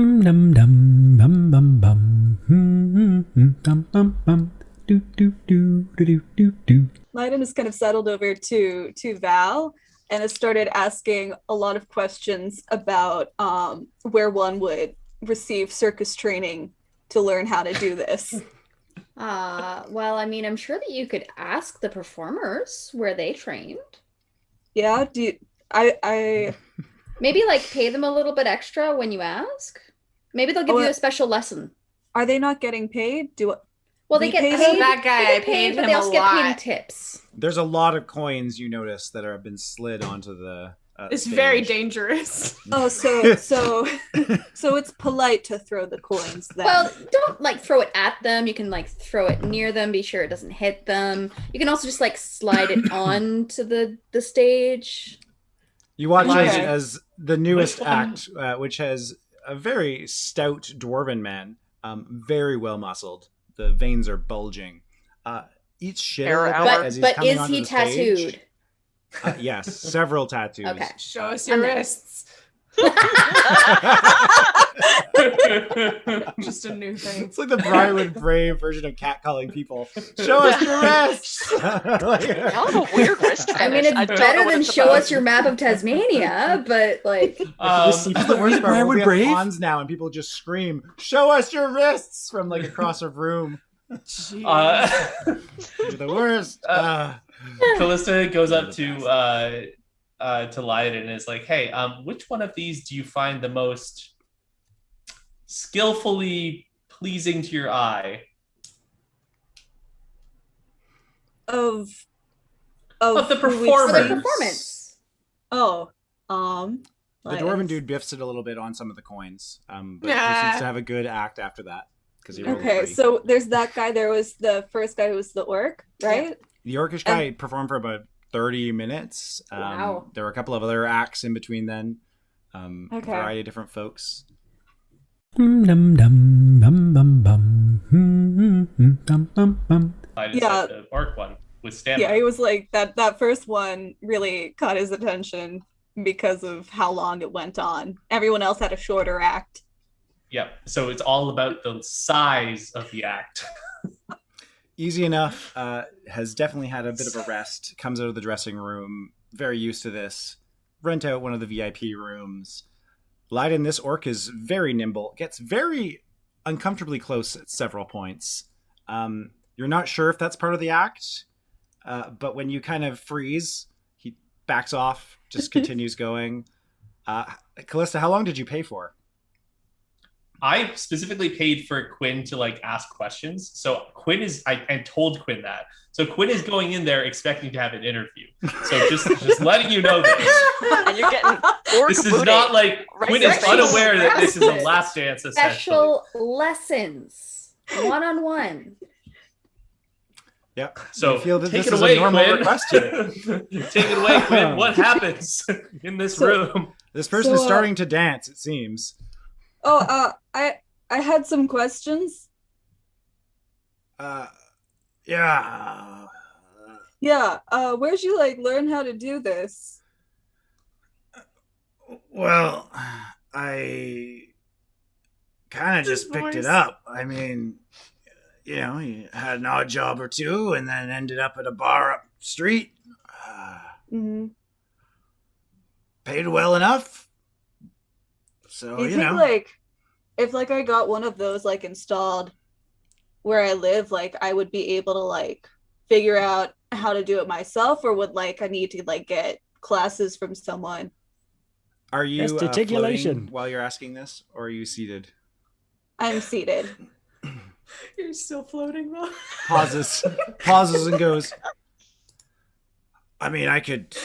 Dum dum bum bum bum. Bum bum bum. Do do do do do do. Liadon has kind of settled over to Val and has started asking a lot of questions about where one would receive circus training to learn how to do this. Well, I mean, I'm sure that you could ask the performers where they trained. Yeah, I Maybe like pay them a little bit extra when you ask. Maybe they'll give you a special lesson. Are they not getting paid? Well, they get pay paid. That guy, they I get paid but him they a also get paid in lot. tips. There's a lot of coins you notice that have been slid onto the It's stage. very dangerous. Oh, so it's polite to throw the coins then. Well, don't like throw it at them. You can like throw it near them, be sure it doesn't hit them. You can also just like slide it onto the stage. You watch Okay. as the newest Which one? act, which has a very stout dwarven man, very well muscled. The veins are bulging. Eats shit a little bit as he's But coming is onto he the stage. tattooed? Yes, several tattoos. Okay. Show us your I'm there. wrists. Just a new thing. It's like the Briarwood Brave version of catcalling people. Show us your wrists. Y'all have a weird wrist I mean, fetish. it's don't know better what than it's show about. us your map of Tasmania, but like, This is the worst part. Briarwood We have Brave? cons now, and people just scream, "Show us your wrists!" from like across a room. Jeez. You're the worst. Callista goes up to Liadon and is like, "Hey, which one of these do you find the most skillfully pleasing to your eye?" of Of the who we for the performers. see. performance. Oh, The dwarven dude biffs it a little bit on some of the coins, but Nah. proceeds to have a good act after that because he rolled Okay, three. so there's that guy. There was the first guy who was the orc, right? The orcish guy performed for about 30 minutes. Wow. There were a couple of other acts in between then. Okay. Variety of different folks. Dum dum bum bum bum. Bum bum bum. I Yeah. said the orc one with stamina. Yeah, he was like that first one really caught his attention because of how long it went on. Everyone else had a shorter act. Yep. So it's all about the size of the act. Easy enough. Has definitely had a bit of a rest. Comes out of the dressing room. Very used to this. Rent out one of the VIP rooms. Liadon, this orc is very nimble. Gets very uncomfortably close at several points. You're not sure if that's part of the act, but when you kind of freeze, he backs off, just continues going. Callista, how long did you pay for? I specifically paid for Quinn to like ask questions. So Quinn is, I told Quinn that. So Quinn is going in there expecting to have an interview. So just letting you know this. And you're getting orc This is booty. not like Right Quinn in is the face. unaware that this is a lap dance essentially. Special lessons, one-on-one. Yep. So You feel that take this it is away, a normal Quinn. request here. Take it away, Quinn. What happens in this room? This person So, is starting to dance, it seems. Oh, I had some questions. Yeah. Yeah. Where'd you like learn how to do this? Well, I kind of just picked it voice. up. I mean, you had an odd job or two and then ended up at a bar up the street. Mm-hmm. Paid well enough. So, Do you think like if like I got one of those like installed where I live, like I would be able to like figure out how to do it myself, or would like I need to like get classes from someone? Are you That's floating articulation. while you're asking this, or are you seated? I'm seated. You're still floating though. Pauses and goes, I mean, I could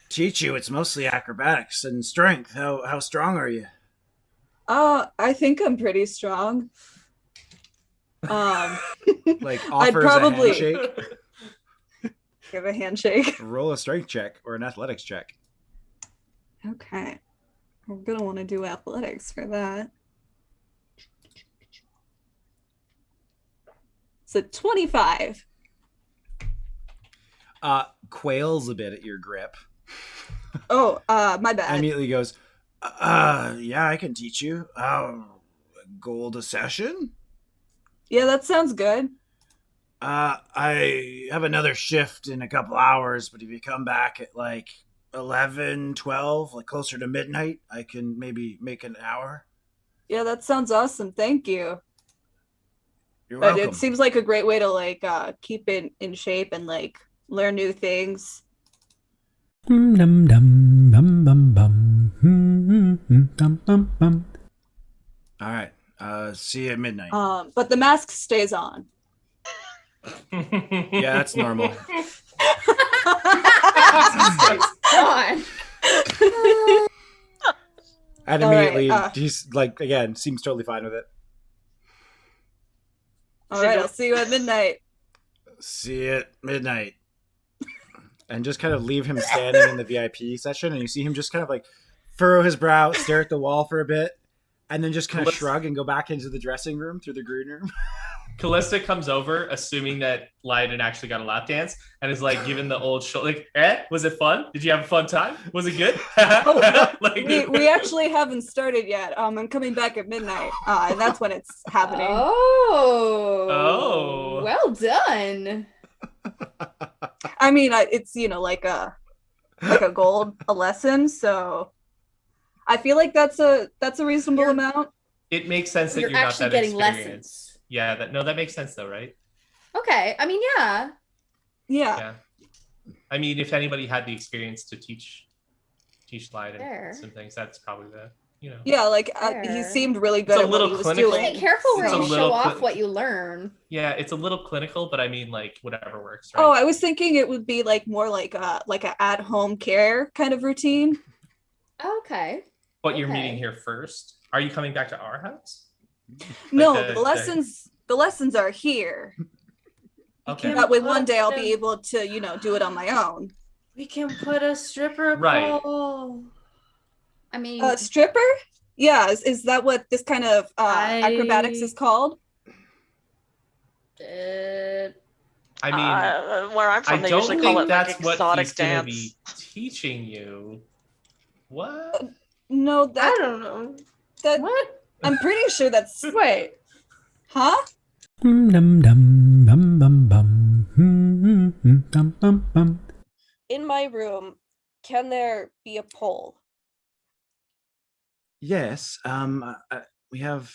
teach you. It's mostly acrobatics and strength. How strong are you? I think I'm pretty strong. Like I'd offers probably- a handshake. Give a handshake. Roll a strength check or an athletics check. Okay. We're gonna want to do athletics for that. So 25. Quails a bit at your grip. Oh, my bad. Immediately goes, yeah, I can teach you. gold a session? Yeah, that sounds good. I have another shift in a couple hours, but if you come back at like 11, 12, like closer to midnight, I can maybe make an hour. Yeah, that sounds awesome. Thank you. You're But welcome. it seems like a great way to like keep it in shape and like learn new things. Dum dum bum bum bum. Dum bum bum. All right. See you at midnight. But the mask stays on. Yeah, that's normal. God. And All right, immediately, he's like, again, seems totally fine with it. All right, I'll see you at midnight. See you at midnight. And just kind of leave him standing in the VIP session, and you see him just kind of like furrow his brow, stare at the wall for a bit, and then just kind of shrug and go back into the dressing room through the green room. Callista comes over, assuming that Liadon actually got a lap dance, and is like giving the old shoulder, like, was it fun? Did you have a fun time? Was it good? We actually haven't started yet. I'm coming back at midnight, and that's when it's happening. Oh. Well done. I mean, it's like a lesson, so I feel like that's a reasonable amount. It makes sense that You're you're not actually that getting experienced. lessons. Yeah, that makes sense though, right? Okay. I mean, yeah. Yeah. I mean, if anybody had the experience to teach Liadon Fair. some things, that's probably the. Yeah, like he Fair. seemed really good It's a at what little he was clinical. doing. Be careful where It's a you show little off what you learn. Yeah, it's a little clinical, but I mean, like whatever works. Right? Oh, I was thinking it would be like more like a at-home care kind of routine. Okay. But you're okay. meeting here first. Are you coming back to our house? No, Like the lessons are here. Okay. That way one day I'll be able to, do it on my own. We can put a stripper Right. pole. I mean, Stripper? Yeah, is that what this kind of acrobatics is called? I mean, where I'm I from, they don't usually call think it that's like what exotic he's going to dance. be teaching you. What? No, I that don't know. what? I'm pretty sure that's Wait. huh? Dum dum bum bum bum. Dum bum bum. In my room, can there be a pole? Yes. We have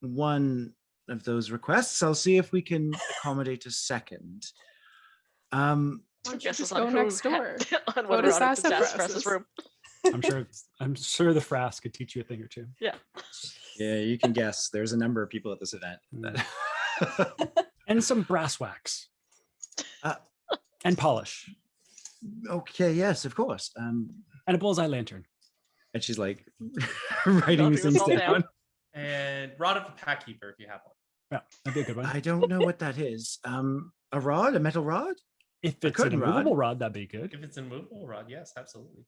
one of those requests. I'll see if we can accommodate a second. Why don't you Guess just it's go on next who door? on Go whether to or not it's Sassafras' Sassafras' room. I'm sure the Frass could teach you a thing or two. Yeah. Yeah, you can guess. There's a number of people at this event. And some brass wax. Uh, And polish. Okay, yes, of course. And a bullseye lantern. And she's like writing these things down. And Rod of the Pack Keeper, if you have one. Yeah, that'd be a good one. I don't know what that is. A rod, a metal rod? If a it's an curtain rod. immovable rod, that'd be good. If it's a movable rod, yes, absolutely.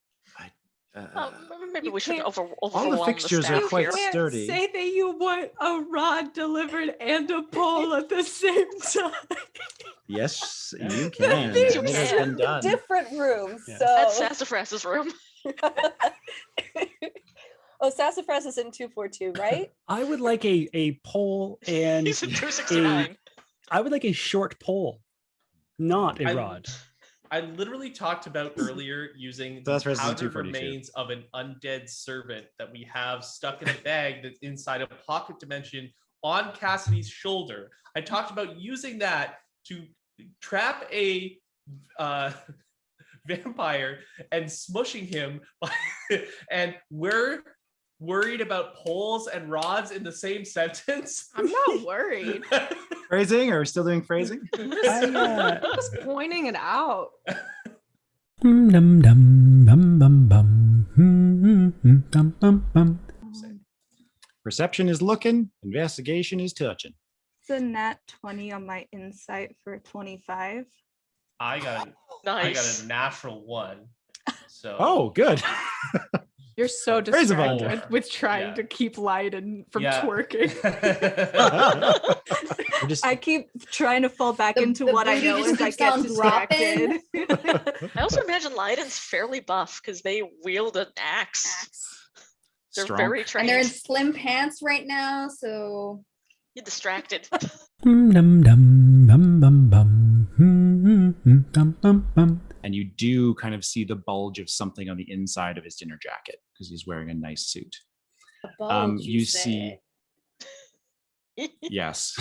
Maybe we should can't- overwhelm the fixtures are staff quite here. Can't sturdy. say that you want a rod delivered and a pole at the same time. Yes, Yeah. you can. You It has can. been done. Different rooms, Yeah. That's so. Sassafras' room. Oh, Sassafras is in 242, right? I would like a pole and He's in 269. I would like a short pole, not a rod. I literally talked about earlier using the That's versus powdered 242. remains of an undead servant that we have stuck in a bag that's inside a pocket dimension on Cassidy's shoulder. I talked about using that to trap a vampire and smushing him. And we're worried about poles and rods in the same sentence. I'm not worried. Phrasing? Are we still doing phrasing? Just pointing it out. Dum dum bum bum bum. Dum bum bum. Perception is looking, investigation is touching. It's a nat 20 on my insight for 25. I got Nice. a natural 1. So Oh, good. You're so Praise of all. distracted with trying Yeah. to keep Liadon from Yeah. twerking. We're just I keep trying to fall back The- into the what I booty know just as I keeps get on distracted. I also imagine Liadon's fairly buff because they wield an axe. They're strong. very And trained. they're in slim pants right now, so You're distracted. Dum dum bum bum bum. Bum bum bum. And you do kind of see the bulge of something on the inside of his dinner jacket because he's wearing a nice suit. a bulge, you say. see, yes.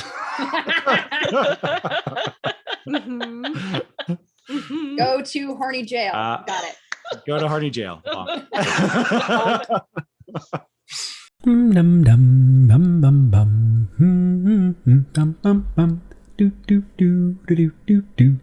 Go to horny jail. Got it. Go to Hardy Jail. Dum dum bum bum bum. Bum bum bum. Do do do do do do do.